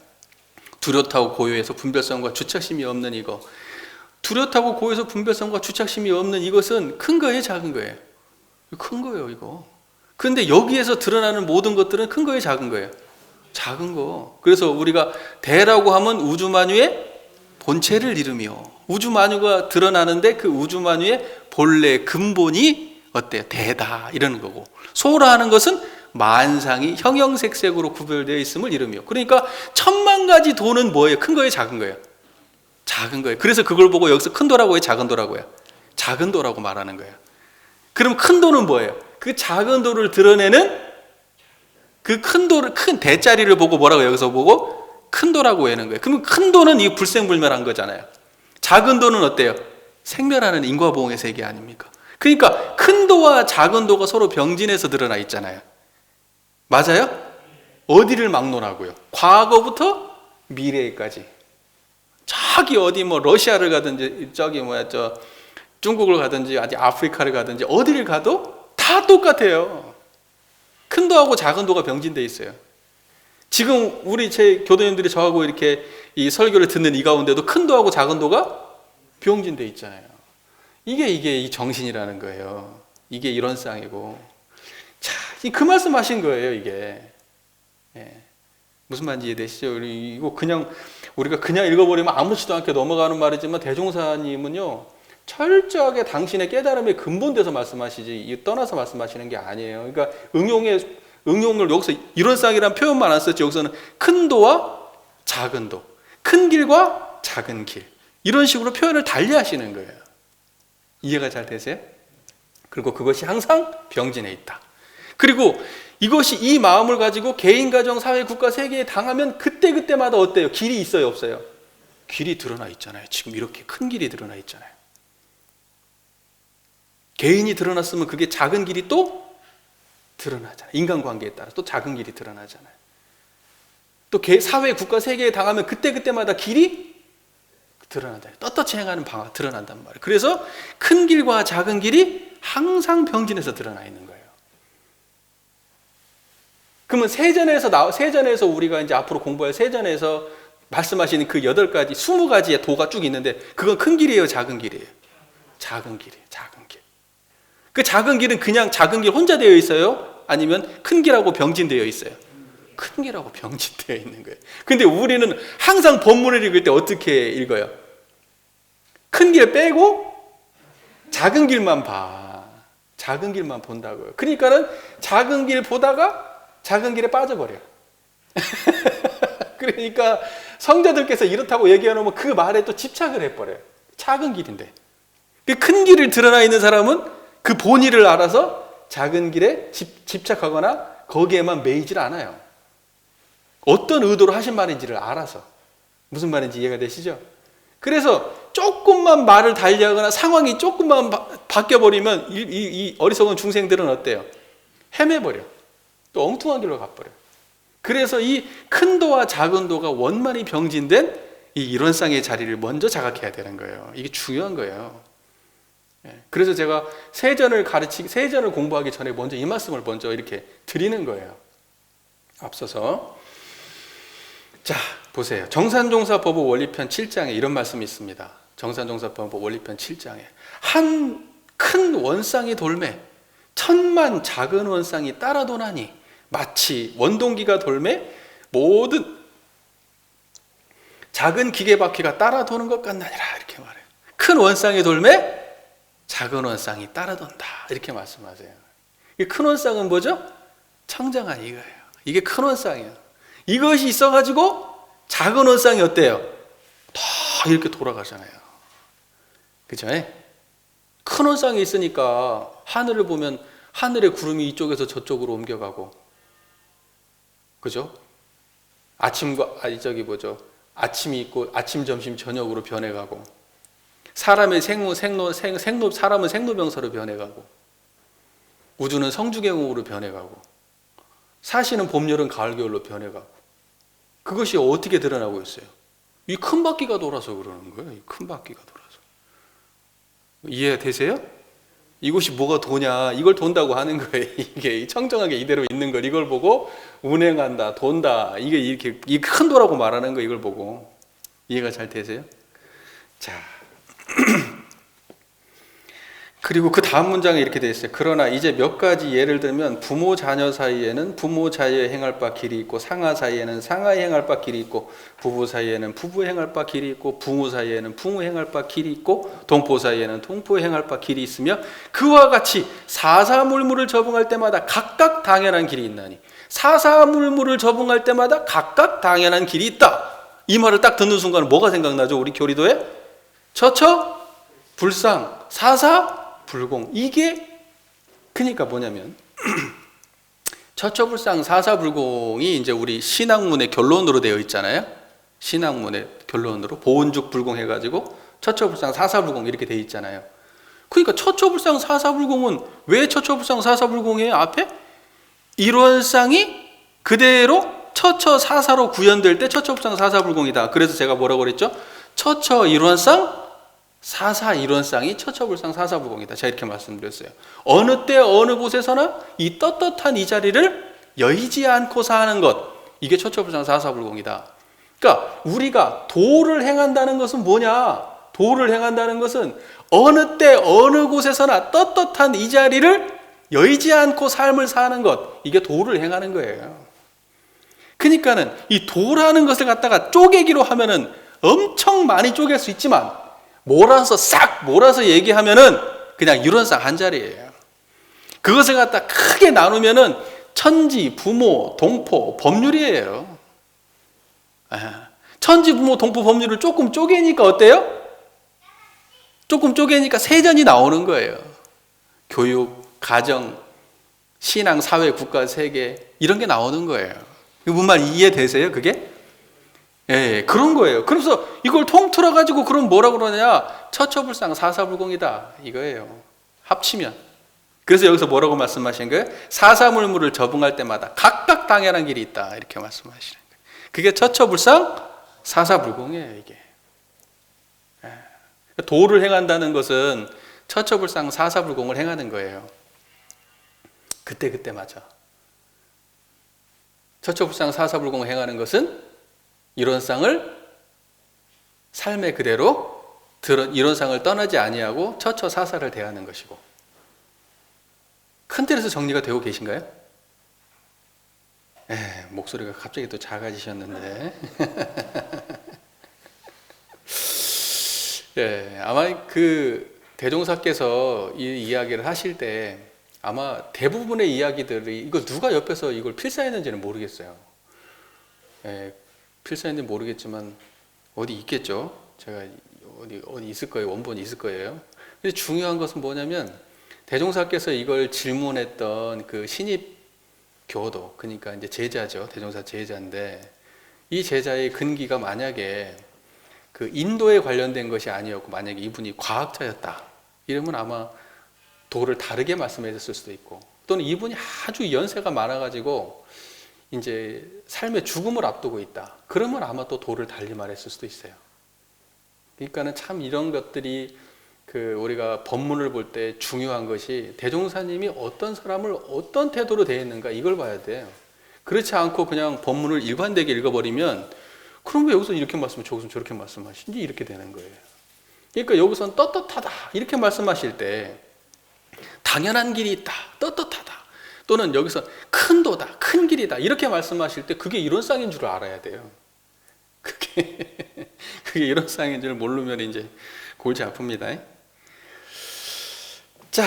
뚜렷하고 고요해서 분별성과 주착심이 없는 이거. 뚜렷하고 고요해서 분별성과 주착심이 없는 이것은 큰 거예요, 작은 거예요? 큰 거예요, 이거. 근데 여기에서 드러나는 모든 것들은 큰 거예요, 작은 거예요? 작은 거. 그래서 우리가 대라고 하면 우주만유의 본체를 이루며, 우주만유가 드러나는데 그 우주만유의 본래 근본이 어때요? 대다 이러는 거고, 소라 하는 것은 만상이 형형색색으로 구별되어 있음을 이루며. 그러니까 10,000,000가지 도는 뭐예요? 큰 거예요, 작은 거예요? 작은 거예요. 그래서 그걸 보고 여기서 큰 도라고 해요, 작은 도라고 해요? 작은 도라고 말하는 거예요. 그럼 큰 도는 뭐예요? 그 작은 도를 드러내는 그 큰 도를, 큰 대자리를 보고 뭐라고 여기서 보고 큰 도라고 하는 거예요. 그러면 큰 도는 이 불생불멸한 거잖아요. 작은 도는 어때요? 생멸하는 인과보응의 세계 아닙니까? 그러니까 큰 도와 작은 도가 서로 병진해서 드러나 있잖아요. 맞아요? 어디를 막론하고요? 과거부터 미래까지. 저기 어디 뭐 러시아를 가든지 저기 중국을 가든지 아직 아프리카를 가든지 어디를 가도 다 똑같아요. 큰 도하고 작은 도가 병진돼 있어요. 지금 우리 제 교도님들이 저하고 이렇게 이 설교를 듣는 이 가운데도 큰 도하고 작은 도가 병진돼 있잖아요. 이게 이 정신이라는 거예요. 이게 이론상이고. 자, 그 말씀하신 거예요, 이게. 예. 무슨 말인지 이해되시죠? 이거 그냥 우리가 그냥 읽어버리면 아무렇지도 않게 넘어가는 말이지만 대종사님은요, 철저하게 당신의 깨달음의 근본돼서 말씀하시지 떠나서 말씀하시는 게 아니에요. 그러니까 응용을 여기서 이론상이라는 표현만 안 썼지, 여기서는 큰 도와 작은 도, 큰 길과 작은 길, 이런 식으로 표현을 달리 하시는 거예요. 이해가 잘 되세요? 그리고 그것이 항상 병진해 있다. 그리고 이것이 이 마음을 가지고 개인, 가정, 사회, 국가, 세계에 당하면 그때그때마다 어때요? 길이 있어요, 없어요? 길이 드러나 있잖아요. 지금 이렇게 큰 길이 드러나 있잖아요. 개인이 드러났으면 그게 작은 길이 또 드러나잖아요. 인간관계에 따라 또 작은 길이 드러나잖아요. 또 사회, 국가, 세계에 당하면 그때그때마다 길이 드러난다. 떳떳이 행하는 방향 드러난단 말이에요. 그래서 큰 길과 작은 길이 항상 병진해서 드러나 있는 거예요. 그러면 세전에서 우리가 이제 앞으로 공부할 세전에서 말씀하시는 그 8가지, 20가지의 도가 쭉 있는데 그건 큰 길이에요, 작은 길이에요? 작은 길이에요, 작은 길. 그 작은 길은 그냥 작은 길 혼자 되어 있어요? 아니면 큰 길하고 병진되어 있어요? 큰 길하고 병진되어 있는 거예요. 근데 우리는 항상 본문을 읽을 때 어떻게 읽어요? 큰 길 빼고 작은 길만 봐. 작은 길만 본다고요. 그러니까는 작은 길 보다가 작은 길에 빠져버려요. 그러니까 성자들께서 이렇다고 얘기해놓으면 그 말에 또 집착을 해버려요. 작은 길인데. 큰 길을 드러나 있는 사람은 그 본의를 알아서 작은 길에 집착하거나 거기에만 매이질 않아요. 어떤 의도로 하신 말인지를 알아서. 무슨 말인지 이해가 되시죠? 그래서 조금만 말을 달리하거나 상황이 조금만 바뀌어버리면 이 어리석은 중생들은 어때요? 헤매버려. 또 엉뚱한 길로 가버려. 그래서 이 큰 도와 작은 도가 원만히 병진된 이 이론상의 자리를 먼저 자각해야 되는 거예요. 이게 중요한 거예요. 그래서 제가 세전을 공부하기 전에 먼저 이 말씀을 먼저 이렇게 드리는 거예요. 앞서서. 자, 보세요. 정산종사법의 원리편 7장에 이런 말씀이 있습니다. 정산종사법의 원리편 7장에 한 큰 원상이 돌매 10,000,000 작은 원상이 따라 도나니 마치 원동기가 돌매 모든 작은 기계바퀴가 따라 도는 것 같나니라, 이렇게 말해요. 큰 원상이 돌매 작은 원상이 따라 돈다, 이렇게 말씀하세요. 큰 원상은 뭐죠? 청정한 이거예요. 이게 큰 원상이에요. 이것이 있어가지고 작은 원상이 어때요? 더 이렇게 돌아가잖아요. 그죠? 큰 원상이 있으니까 하늘을 보면 하늘의 구름이 이쪽에서 저쪽으로 옮겨가고, 그죠? 아침이 있고 아침, 점심, 저녁으로 변해가고, 사람은 생로병사로 변해가고, 우주는 성주경으로 변해가고, 사시는 봄, 여름, 가을, 겨울로 변해가고, 그것이 어떻게 드러나고 있어요? 이 큰 바퀴가 돌아서 그러는 거예요. 이 큰 바퀴가 돌아서. 이해되세요? 이것이 뭐가 도냐? 이걸 돈다고 하는 거예요. 이게 청정하게 이대로 있는 걸 이걸 보고 운행한다, 돈다. 이게 이렇게 이 큰 도라고 말하는 거 이걸 보고 이해가 잘 되세요? 자. 그리고 그 다음 문장에 이렇게 되어 있어요. 그러나 이제 몇 가지 예를 들면 부모 자녀 사이에는 부모 자녀의 행할 바 길이 있고 상하 사이에는 상하의 행할 바 길이 있고 부부 사이에는 부부 행할 바 길이 있고 부모 사이에는 부모 행할 바 길이 있고 동포 사이에는 동포 행할 바 길이 있으며 그와 같이 사사물물을 적응할 때마다 각각 당연한 길이 있나니 사사물물을 적응할 때마다 각각 당연한 길이 있다. 이 말을 딱 듣는 순간 뭐가 생각나죠? 우리 교리도에 처처 불상 사사 불공. 이게 그러니까 뭐냐면 처처불상 사사불공이 이제 우리 신학문의 결론으로 되어 있잖아요. 신학문의 결론으로 보은죽 불공 해가지고 처처불상 사사불공 이렇게 되어 있잖아요. 그러니까 처처불상 사사불공은 왜 처처불상 사사불공이에요? 앞에 일원상이 그대로 처처사사로 구현될 때 처처불상 사사불공이다. 그래서 제가 뭐라고 그랬죠? 처처 일원상 사사 일원상이 처처불상 사사불공이다. 제가 이렇게 말씀드렸어요. 어느 때 어느 곳에서나 이 떳떳한 이 자리를 여의지 않고 사는 것, 이게 처처불상 사사불공이다. 그러니까 우리가 도를 행한다는 것은 뭐냐? 도를 행한다는 것은 어느 때 어느 곳에서나 떳떳한 이 자리를 여의지 않고 삶을 사는 것, 이게 도를 행하는 거예요. 그러니까는 이 도라는 것을 갖다가 쪼개기로 하면은 엄청 많이 쪼갤 수 있지만 싹 몰아서 얘기하면은 그냥 일원상 한 자리예요. 그것을 갖다 크게 나누면은 천지, 부모, 동포, 법률이에요. 천지, 부모, 동포, 법률을 조금 쪼개니까 어때요? 조금 쪼개니까 세전이 나오는 거예요. 교육, 가정, 신앙, 사회, 국가, 세계 이런 게 나오는 거예요. 이 말 이해되세요? 그게? 예, 그런 거예요. 그래서 이걸 통틀어 가지고 그럼 뭐라 그러냐? 처처불상 사사불공이다 이거예요. 합치면. 그래서 여기서 뭐라고 말씀하신 거예요? 사사물물을 적응할 때마다 각각 당연한 길이 있다 이렇게 말씀하시는 거예요. 그게 처처불상 사사불공이에요. 이게 도를 행한다는 것은 처처불상 사사불공을 행하는 거예요. 그때마다. 처처불상 사사불공을 행하는 것은 일원상을 삶의 그대로 일원상을 떠나지 아니하고 처처사사를 대하는 것이고. 큰 틀에서 정리가 되고 계신가요? 목소리가 갑자기 또 작아지셨는데. 아마 그 대종사께서 이 이야기를 하실 때 아마 대부분의 이야기들이 이거 누가 옆에서 이걸 필사했는지는 모르겠어요. 필사했는지 모르겠지만 어디 있겠죠. 제가 어디 있을 거예요. 원본이 있을 거예요. 근데 중요한 것은 뭐냐면 대종사께서 이걸 질문했던 그 신입 교도, 그러니까 이제 제자죠. 대종사 제자인데 이 제자의 근기가 만약에 그 인도에 관련된 것이 아니었고 만약에 이분이 과학자였다 이러면 아마 도를 다르게 말씀하셨을 수도 있고, 또는 이분이 아주 연세가 많아가지고 이제 삶의 죽음을 앞두고 있다 그러면 아마 또 도를 달리 말했을 수도 있어요. 그러니까는 참 이런 것들이 그 우리가 법문을 볼 때 중요한 것이 대종사님이 어떤 사람을 어떤 태도로 대했는가 이걸 봐야 돼요. 그렇지 않고 그냥 법문을 일관되게 읽어버리면 그럼 왜 여기서 이렇게 말씀하시고 저기서 저렇게 말씀하시는지 이렇게 되는 거예요. 그러니까 여기서는 떳떳하다 이렇게 말씀하실 때 당연한 길이 있다, 떳떳하다, 또는 여기서 큰 도다, 큰 길이다 이렇게 말씀하실 때 그게 일원상인 줄 알아야 돼요. 그게 일원상인 줄 모르면 이제 골치 아픕니다. 자,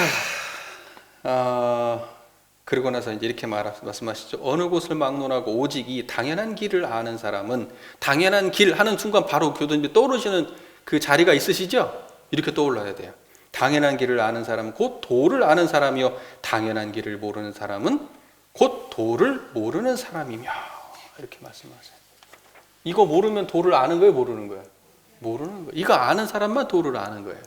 그러고 나서 이제 이렇게 말씀하시죠. 어느 곳을 막론하고 오직 이 당연한 길을 아는 사람은, 당연한 길 하는 순간 바로 교도님이 떠오르시는 그 자리가 있으시죠? 이렇게 떠올라야 돼요. 당연한 길을 아는 사람은 곧 도를 아는 사람이요 당연한 길을 모르는 사람은 곧 도를 모르는 사람이며, 이렇게 말씀하세요. 이거 모르면 도를 아는 거예요, 모르는 거예요? 모르는 거예요. 이거 아는 사람만 도를 아는 거예요.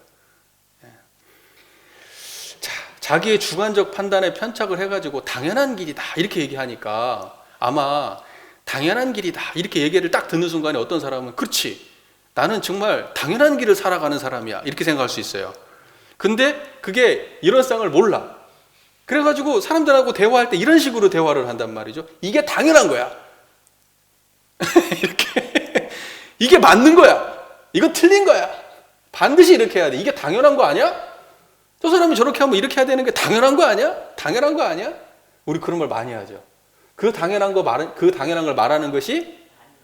자, 자기의 주관적 판단에 편착을 해가지고 당연한 길이다 이렇게 얘기하니까 아마 당연한 길이다 이렇게 얘기를 딱 듣는 순간에 어떤 사람은 그렇지, 나는 정말 당연한 길을 살아가는 사람이야 이렇게 생각할 수 있어요. 근데 그게 일원상을 몰라. 그래가지고 사람들하고 대화할 때 이런 식으로 대화를 한단 말이죠. 이게 당연한 거야. 이렇게. 이게 맞는 거야. 이거 틀린 거야. 반드시 이렇게 해야 돼. 이게 당연한 거 아니야? 저 사람이 저렇게 하면 이렇게 해야 되는 게 당연한 거 아니야? 당연한 거 아니야? 우리 그런 말 많이 하죠. 그 당연한 걸 말하는 것이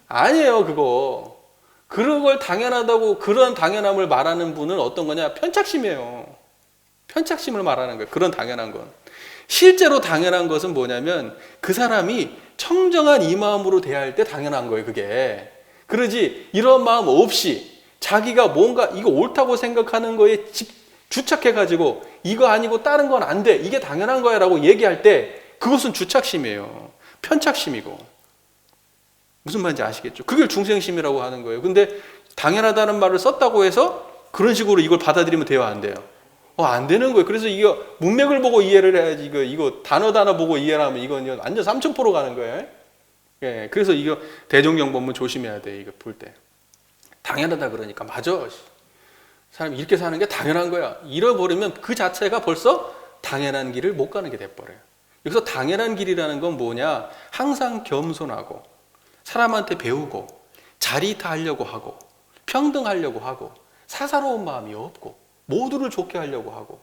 아니에요, 그거. 그런 걸 당연하다고, 그런 당연함을 말하는 분은 어떤 거냐? 편착심이에요. 편착심을 말하는 거예요. 그런 당연한 건. 실제로 당연한 것은 뭐냐면 그 사람이 청정한 이 마음으로 대할 때 당연한 거예요, 그게. 그러지 이런 마음 없이 자기가 뭔가 이거 옳다고 생각하는 거에 주착해가지고 이거 아니고 다른 건 안 돼, 이게 당연한 거야 라고 얘기할 때 그것은 주착심이에요. 편착심이고. 무슨 말인지 아시겠죠? 그걸 중생심이라고 하는 거예요. 근데 당연하다는 말을 썼다고 해서 그런 식으로 이걸 받아들이면 돼요, 안 돼요? 안 되는 거예요. 그래서 이거 문맥을 보고 이해를 해야지. 이거 단어 보고 이해를 하면 이건 완전 삼천포로 가는 거예요. 예, 그래서 이거 대종경법문 조심해야 돼. 이거 볼 때 당연하다 그러니까 맞아. 사람이 이렇게 사는 게 당연한 거야. 잃어버리면 그 자체가 벌써 당연한 길을 못 가는 게 돼버려요. 여기서 당연한 길이라는 건 뭐냐? 항상 겸손하고 사람한테 배우고 자리타하려고 하고 평등하려고 하고 사사로운 마음이 없고 모두를 좋게 하려고 하고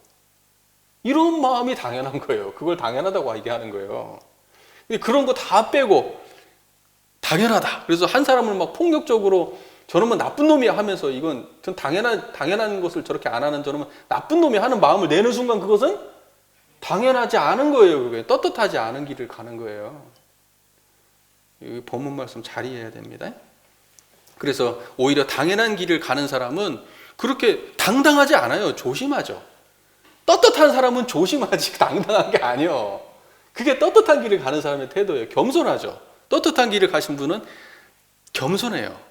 이런 마음이 당연한 거예요. 그걸 당연하다고 얘기하는 거예요. 그런 거 다 빼고 당연하다. 그래서 한 사람을 막 폭력적으로 저놈은 나쁜 놈이야 하면서 이건 전 당연한 것을 저렇게 안 하는 저놈은 나쁜 놈이 하는 마음을 내는 순간 그것은 당연하지 않은 거예요. 그게 떳떳하지 않은 길을 가는 거예요. 이 본문 말씀 잘 이해해야 됩니다. 그래서 오히려 당연한 길을 가는 사람은 그렇게 당당하지 않아요. 조심하죠. 떳떳한 사람은 조심하지 당당한 게 아니에요. 그게 떳떳한 길을 가는 사람의 태도예요. 겸손하죠. 떳떳한 길을 가신 분은 겸손해요.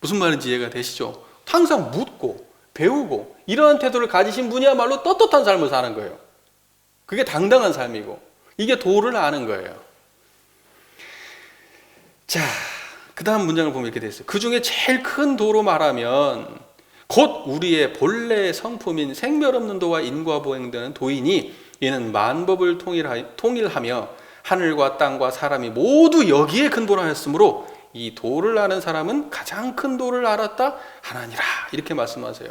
무슨 말인지 이해가 되시죠? 항상 묻고 배우고 이러한 태도를 가지신 분이야말로 떳떳한 삶을 사는 거예요. 그게 당당한 삶이고 이게 도를 아는 거예요. 자, 그 다음 문장을 보면 이렇게 돼 있어요. 그 중에 제일 큰 도로 말하면 곧 우리의 본래 성품인 생멸 없는 도와 인과보행되는 도이니 이는 만법을 통일하며 하늘과 땅과 사람이 모두 여기에 근본하였으므로 이 도를 아는 사람은 가장 큰 도를 알았다 하나니라. 이렇게 말씀하세요.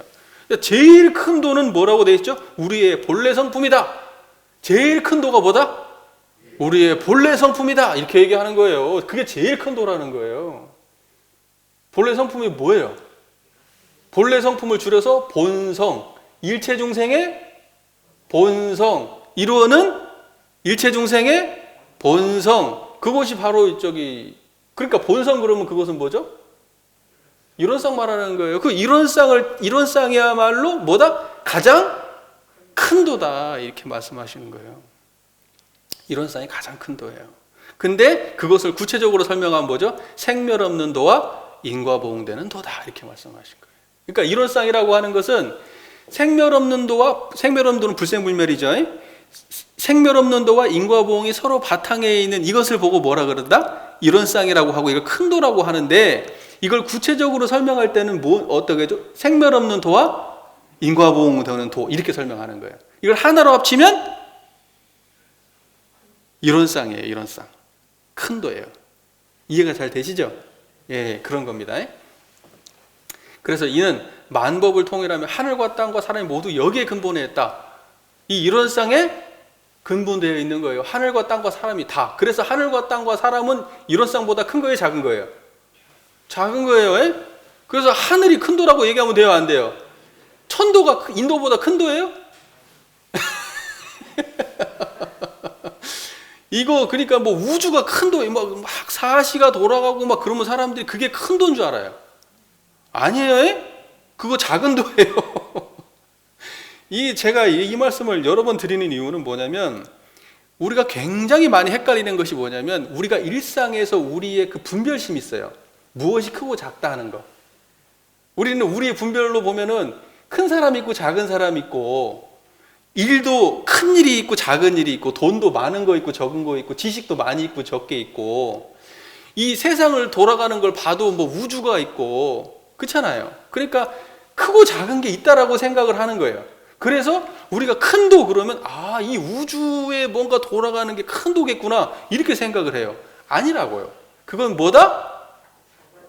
제일 큰 도는 뭐라고 되어 있죠? 우리의 본래 성품이다. 제일 큰 도가 뭐다? 우리의 본래 성품이다. 이렇게 얘기하는 거예요. 그게 제일 큰 도라는 거예요. 본래 성품이 뭐예요? 본래 성품을 줄여서 본성, 일체중생의 본성, 이루어는 일체중생의 본성. 그것이 바로 그러니까 본성 그러면 그것은 뭐죠? 이론상 말하는 거예요. 그 이론상이야말로 뭐다? 가장 큰 도다. 이렇게 말씀하시는 거예요. 이론상이 가장 큰 도예요. 근데 그것을 구체적으로 설명하면 뭐죠? 생멸 없는 도와 인과보응되는 도다. 이렇게 말씀하신 거예요. 그러니까 이론상이라고 하는 것은 생멸 없는 도는 불생불멸이죠. 생멸 없는 도와 인과보응이 서로 바탕에 있는 이것을 보고 뭐라 그런다? 이론상이라고 하고 이걸 큰 도라고 하는데 이걸 구체적으로 설명할 때는 어떻게 하죠? 생멸 없는 도와 인과보응되는 도 이렇게 설명하는 거예요. 이걸 하나로 합치면 이론상이에요. 이론상. 큰 도예요. 이해가 잘 되시죠? 예, 그런 겁니다. 그래서 이는 만법을 통일하며 하늘과 땅과 사람이 모두 여기에 근본해 있다. 이 이론상에 근본되어 있는 거예요. 하늘과 땅과 사람이 다. 그래서 하늘과 땅과 사람은 이론상보다 큰 거예요? 작은 거예요? 작은 거예요. 그래서 하늘이 큰 도라고 얘기하면 돼요? 안 돼요? 천도가 인도보다 큰 도예요? 이거 그러니까 뭐 우주가 큰 도, 막 사시가 돌아가고 막 그러면 사람들이 그게 큰 도인 줄 알아요. 아니에요? 그거 작은 도예요. 제가 이 말씀을 여러 번 드리는 이유는 뭐냐면 우리가 굉장히 많이 헷갈리는 것이 뭐냐면 우리가 일상에서 우리의 그 분별심이 있어요. 무엇이 크고 작다 하는 거. 우리는 우리의 분별로 보면은 큰 사람 있고 작은 사람 있고 일도 큰 일이 있고 작은 일이 있고 돈도 많은 거 있고 적은 거 있고 지식도 많이 있고 적게 있고 이 세상을 돌아가는 걸 봐도 뭐 우주가 있고 그렇잖아요. 그러니까 크고 작은 게 있다라고 생각을 하는 거예요. 그래서 우리가 큰 도 그러면 이 우주에 뭔가 돌아가는 게 큰 도겠구나 이렇게 생각을 해요. 아니라고요. 그건 뭐다?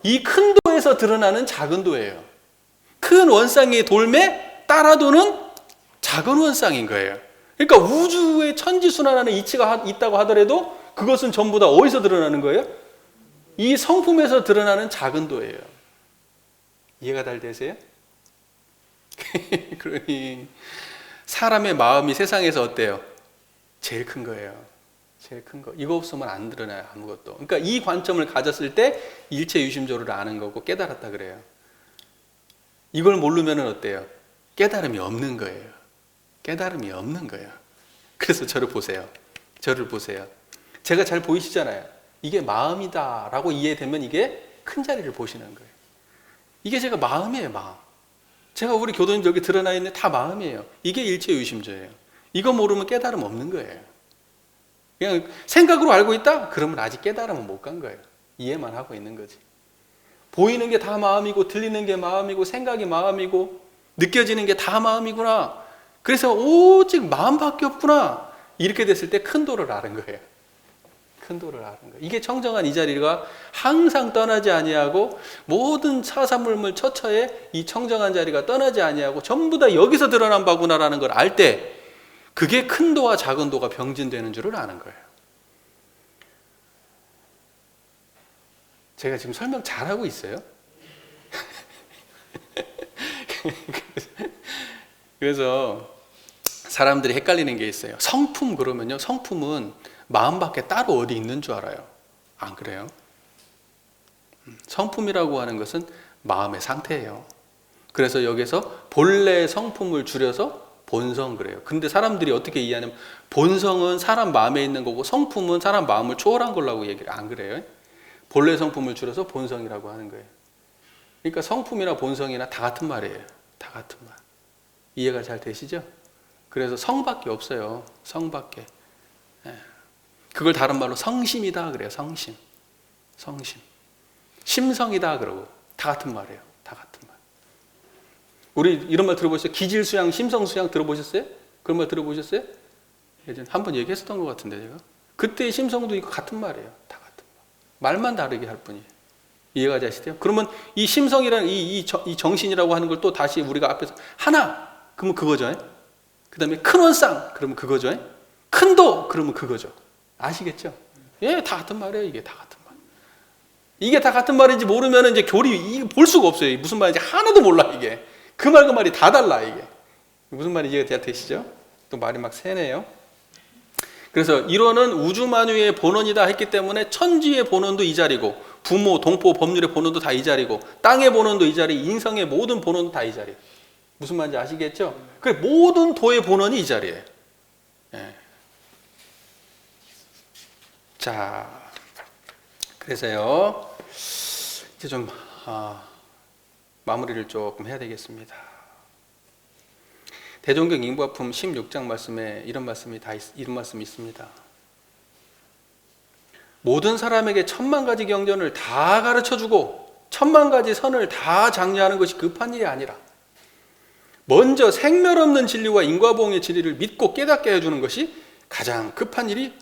이 큰 도에서 드러나는 작은 도예요. 큰 원쌍의 돌매 따라 도는 작은 원쌍인 거예요. 그러니까 우주에 천지순환하는 이치가 있다고 하더라도 그것은 전부 다 어디서 드러나는 거예요? 이 성품에서 드러나는 작은 도예요. 이해가 잘 되세요? 그러니 사람의 마음이 세상에서 어때요? 제일 큰 거예요. 제일 큰 거. 이거 없으면 안 드러나요, 아무것도. 그러니까 이 관점을 가졌을 때 일체 유심조를 아는 거고 깨달았다 그래요. 이걸 모르면 어때요? 깨달음이 없는 거예요. 깨달음이 없는 거예요. 그래서 저를 보세요. 저를 보세요. 제가 잘 보이시잖아요. 이게 마음이다 라고 이해되면 이게 큰 자리를 보시는 거예요. 이게 제가 마음이에요, 마음. 제가 우리 교도님 여기 드러나 있는 다 마음이에요. 이게 일체 유심조예요. 이거 모르면 깨달음 없는 거예요. 그냥 생각으로 알고 있다? 그러면 아직 깨달음은 못 간 거예요. 이해만 하고 있는 거지. 보이는 게 다 마음이고 들리는 게 마음이고 생각이 마음이고 느껴지는 게 다 마음이구나. 그래서 오직 마음밖에 없구나. 이렇게 됐을 때 큰 도를 아는 거예요. 큰 도를 아는 거예요. 이게 청정한 이 자리가 항상 떠나지 아니하고 모든 사사물물 처처에 이 청정한 자리가 떠나지 아니하고 전부 다 여기서 드러난 바구나라는 걸 알 때 그게 큰 도와 작은 도가 병진되는 줄을 아는 거예요. 제가 지금 설명 잘하고 있어요? 그래서 사람들이 헷갈리는 게 있어요. 성품 그러면요, 성품은 마음밖에 따로 어디 있는 줄 알아요. 안 그래요? 성품이라고 하는 것은 마음의 상태예요. 그래서 여기서 본래 성품을 줄여서 본성 그래요. 근데 사람들이 어떻게 이해하냐면 본성은 사람 마음에 있는 거고 성품은 사람 마음을 초월한 거라고 얘기를 안 그래요. 본래 성품을 줄여서 본성이라고 하는 거예요. 그러니까 성품이나 본성이나 다 같은 말이에요. 다 같은 말. 이해가 잘 되시죠? 그래서 성밖에 없어요. 성밖에. 그걸 다른 말로 성심이다 그래요. 성심. 성심. 심성이다 그러고 다 같은 말이에요. 다 같은 말. 우리 이런 말 들어보셨어요? 기질수양, 심성수양 들어보셨어요? 그런 말 들어보셨어요? 예전에 한번 얘기했었던 것 같은데 제가. 그때의 심성도 이거 같은 말이에요. 다 같은 말. 말만 다르게 할 뿐이에요. 이해가 되시대요? 그러면 이 심성이라는 이 정신이라고 하는 걸 또 다시 우리가 앞에서 하나 그러면 그거죠. 그 다음에 큰 원상 그러면 그거죠. 큰 도 그러면 그거죠. 아시겠죠? 예, 다 같은 말이에요. 이게 다 같은 말. 이게 다 같은 말인지 모르면 이제 교리 이거 볼 수가 없어요. 무슨 말인지 하나도 몰라 이게. 그 말 그 말이 다 달라 이게. 무슨 말인지 이해가 되시죠? 또 말이 막 새네요. 그래서 이론은 우주만유의 본원이다 했기 때문에 천지의 본원도 이 자리고 부모, 동포, 법률의 본원도 다 이 자리고 땅의 본원도 이 자리, 인성의 모든 본원도 다 이 자리. 무슨 말인지 아시겠죠? 그 모든 도의 본원이 이 자리예요. 예. 자, 그래서요 이제 좀 마무리를 조금 해야 되겠습니다. 대종경 인부화품 16장 말씀에 이런 말씀이 있습니다. 모든 사람에게 10,000,000가지 경전을 다 가르쳐주고 10,000,000가지 선을 다 장려하는 것이 급한 일이 아니라 먼저 생멸 없는 진리와 인과보응의 진리를 믿고 깨닫게 해주는 것이 가장 급한 일이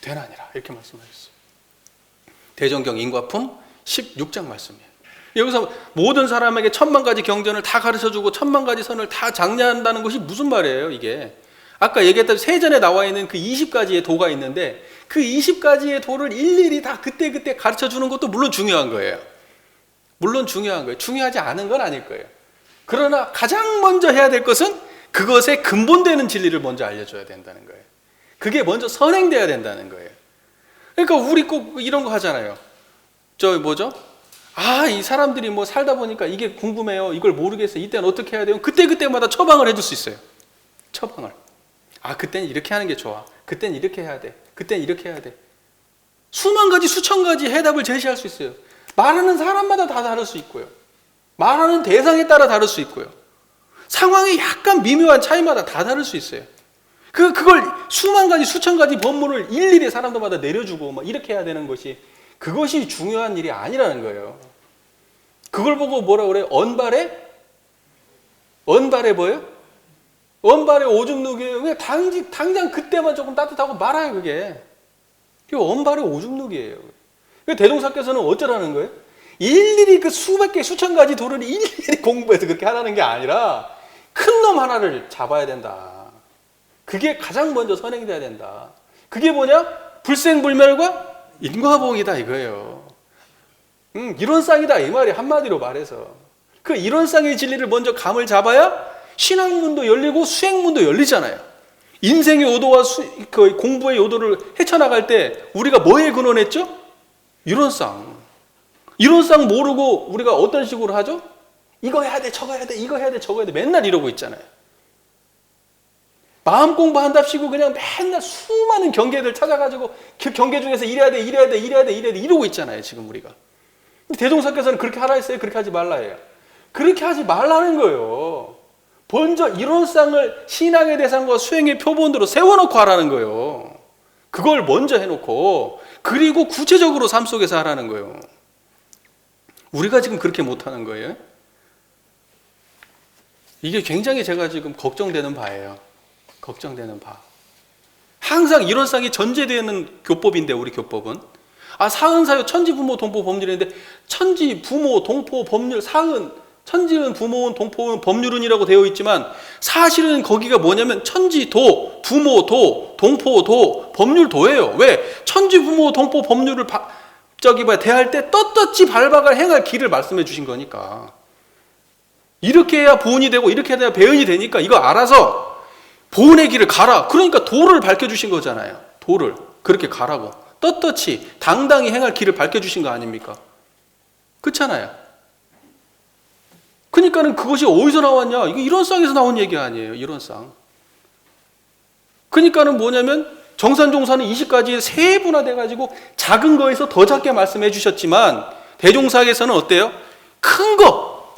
되나니라 이렇게 말씀하셨어요. 대종경 인과품 16장 말씀이에요. 여기서 모든 사람에게 10,000,000가지 경전을 다 가르쳐주고 10,000,000가지 선을 다 장려한다는 것이 무슨 말이에요 이게. 아까 얘기했던 세전에 나와 있는 그 20가지의 도가 있는데 그 20가지의 도를 일일이 다 그때 가르쳐주는 것도 물론 중요한 거예요. 물론 중요한 거예요. 중요하지 않은 건 아닐 거예요. 그러나 가장 먼저 해야 될 것은 그것의 근본되는 진리를 먼저 알려줘야 된다는 거예요. 그게 먼저 선행돼야 된다는 거예요. 그러니까 우리 꼭 이런 거 하잖아요. 이 사람들이 뭐 살다 보니까 이게 궁금해요. 이걸 모르겠어요. 이때는 어떻게 해야 돼요? 그때마다 처방을 해줄 수 있어요. 처방을. 그때는 이렇게 하는 게 좋아. 그때는 이렇게 해야 돼. 그때는 이렇게 해야 돼. 수만 가지, 수천 가지 해답을 제시할 수 있어요. 말하는 사람마다 다 다를 수 있고요. 말하는 대상에 따라 다를 수 있고요. 상황이 약간 미묘한 차이마다 다 다를 수 있어요. 그걸 수만 가지, 수천 가지 법문을 일일이 사람들마다 내려주고 막 이렇게 해야 되는 것이 그것이 중요한 일이 아니라는 거예요. 그걸 보고 뭐라 그래요? 언발에 뭐예요? 원발의 오줌 누기예요. 그냥 당장 그때만 조금 따뜻하고 말아요, 그게. 그게 원발의 오줌 누기예요. 대종사께서는 어쩌라는 거예요? 일일이 그 수백 개, 수천 가지 도를 일일이 공부해서 그렇게 하라는 게 아니라 큰 놈 하나를 잡아야 된다. 그게 가장 먼저 선행이 돼야 된다. 그게 뭐냐? 불생불멸과 인과보응이다 이거예요. 이론상이다 이 말이 한마디로 말해서. 그 이론상의 진리를 먼저 감을 잡아야 신학문도 열리고 수행문도 열리잖아요. 인생의 요도와 그 공부의 요도를 헤쳐나갈 때 우리가 뭐에 근원했죠? 이론상. 이론상 모르고 우리가 어떤 식으로 하죠? 이거 해야 돼, 저거 해야 돼, 이거 해야 돼, 저거 해야 돼. 맨날 이러고 있잖아요. 마음 공부한답시고 그냥 맨날 수많은 경계들 찾아가지고 그 경계 중에서 이래야 돼, 이래야 돼, 이래야 돼, 이래야 돼 이러고 있잖아요, 지금 우리가. 대종사께서는 그렇게 하라 했어요? 그렇게 하지 말라 해요? 그렇게 하지 말라는 거예요. 먼저 이론상을 신앙의 대상과 수행의 표본으로 세워놓고 하라는 거예요. 그걸 먼저 해놓고 그리고 구체적으로 삶 속에서 하라는 거예요. 우리가 지금 그렇게 못하는 거예요. 이게 굉장히 제가 지금 걱정되는 바예요. 걱정되는 바. 항상 이론상이 전제되는 교법인데 우리 교법은 사흔사요 천지 부모 동포 법률인데 천지 부모 동포 법률 사흔 천지는 부모은 동포은 법률은이라고 되어 있지만 사실은 거기가 뭐냐면 천지 도 부모 도 동포 도 법률 도예요. 왜? 천지 부모 동포 법률을 대할 때 떳떳이 발박을 행할 길을 말씀해 주신 거니까. 이렇게 해야 보은이 되고 이렇게 해야 배은이 되니까 이거 알아서 보은의 길을 가라. 그러니까 도를 밝혀주신 거잖아요. 도를 그렇게 가라고 떳떳이 당당히 행할 길을 밝혀주신 거 아닙니까? 그렇잖아요. 그러니까는 그것이 어디서 나왔냐? 이거 이론상에서 나온 얘기 아니에요. 이론상. 그러니까는 뭐냐면 정산종사는 20가지에 세분화돼가지고 작은 거에서 더 작게 말씀해 주셨지만 대종사에서는 어때요? 큰 거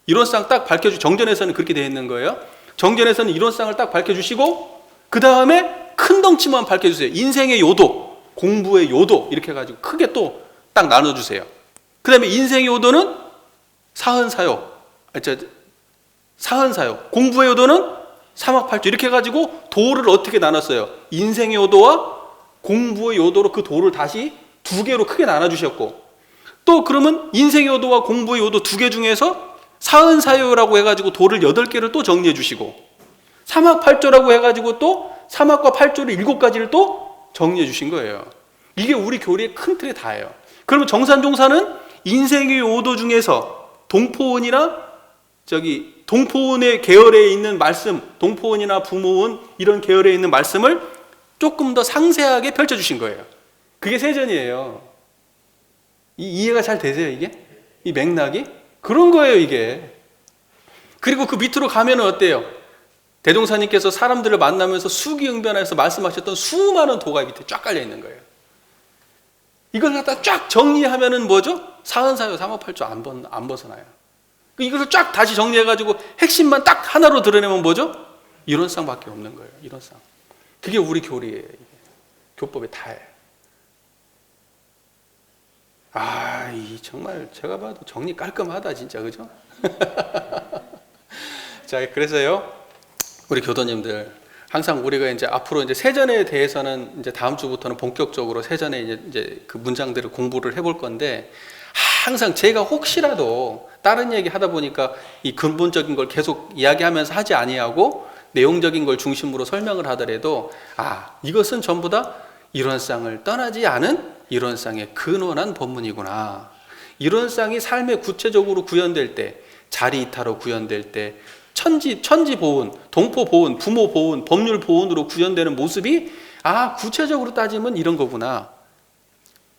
이론상 딱 정전에서는 그렇게 되어 있는 거예요. 정전에서는 이론상을 딱 밝혀주시고 그 다음에 큰 덩치만 밝혀주세요. 인생의 요도, 공부의 요도 이렇게 해가지고 크게 또 딱 나눠주세요. 그 다음에 인생의 요도는 사흔사요, 공부의 요도는 사막팔주 이렇게 해가지고 도를 어떻게 나눴어요? 인생의 요도와 공부의 요도로 그 도를 다시 두 개로 크게 나눠주셨고 또 그러면 인생의 요도와 공부의 요도 두 개 중에서 사흔사요라고 해가지고 도를 8개를 또 정리해 주시고 사막팔조라고 해가지고 또 사막과 팔조를 7가지를 또 정리해 주신 거예요. 이게 우리 교리의 큰 틀이 다예요. 그러면 정산종사는 인생의 요도 중에서 동포원이나 동포원의 계열에 있는 말씀, 동포원이나 부모원 이런 계열에 있는 말씀을 조금 더 상세하게 펼쳐주신 거예요. 그게 세전이에요. 이해가 잘 되세요, 이게? 이 맥락이? 그런 거예요, 이게. 그리고 그 밑으로 가면은 어때요? 대종사님께서 사람들을 만나면서 수기응변하여서 말씀하셨던 수많은 도가 밑에 쫙 깔려 있는 거예요. 이걸 갖다 쫙 정리하면은 뭐죠? 사흔사요, 사막팔조 안 벗어나요. 이것을 쫙 다시 정리해가지고 핵심만 딱 하나로 드러내면 뭐죠? 이론상밖에 없는 거예요. 이론상. 그게 우리 교리예요. 교법의 다예요. 정말 제가 봐도 정리 깔끔하다 진짜, 그죠? 자, 그래서요 우리 교도님들 항상 우리가 이제 앞으로 이제 세전에 대해서는 이제 다음 주부터는 본격적으로 세전에 이제 그 문장들을 공부를 해볼 건데 항상 제가 혹시라도 다른 얘기 하다 보니까 이 근본적인 걸 계속 이야기하면서 하지 아니하고 내용적인 걸 중심으로 설명을 하더라도 이것은 전부 다 이론상을 떠나지 않은 이론상의 근원한 법문이구나. 이론상이 삶에 구체적으로 구현될 때, 자리이타로 구현될 때, 천지 보훈, 동포 보훈, 부모 보훈, 법률 보훈으로 구현되는 모습이 구체적으로 따지면 이런 거구나.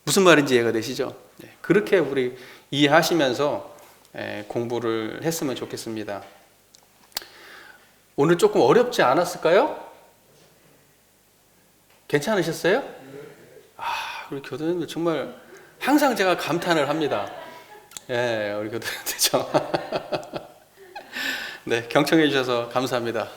무슨 말인지 이해가 되시죠? 그렇게 우리 이해하시면서 공부를 했으면 좋겠습니다. 오늘 조금 어렵지 않았을까요? 괜찮으셨어요? 우리 교도님들 정말 항상 제가 감탄을 합니다. 우리 교도님들 네, 경청해 주셔서 감사합니다.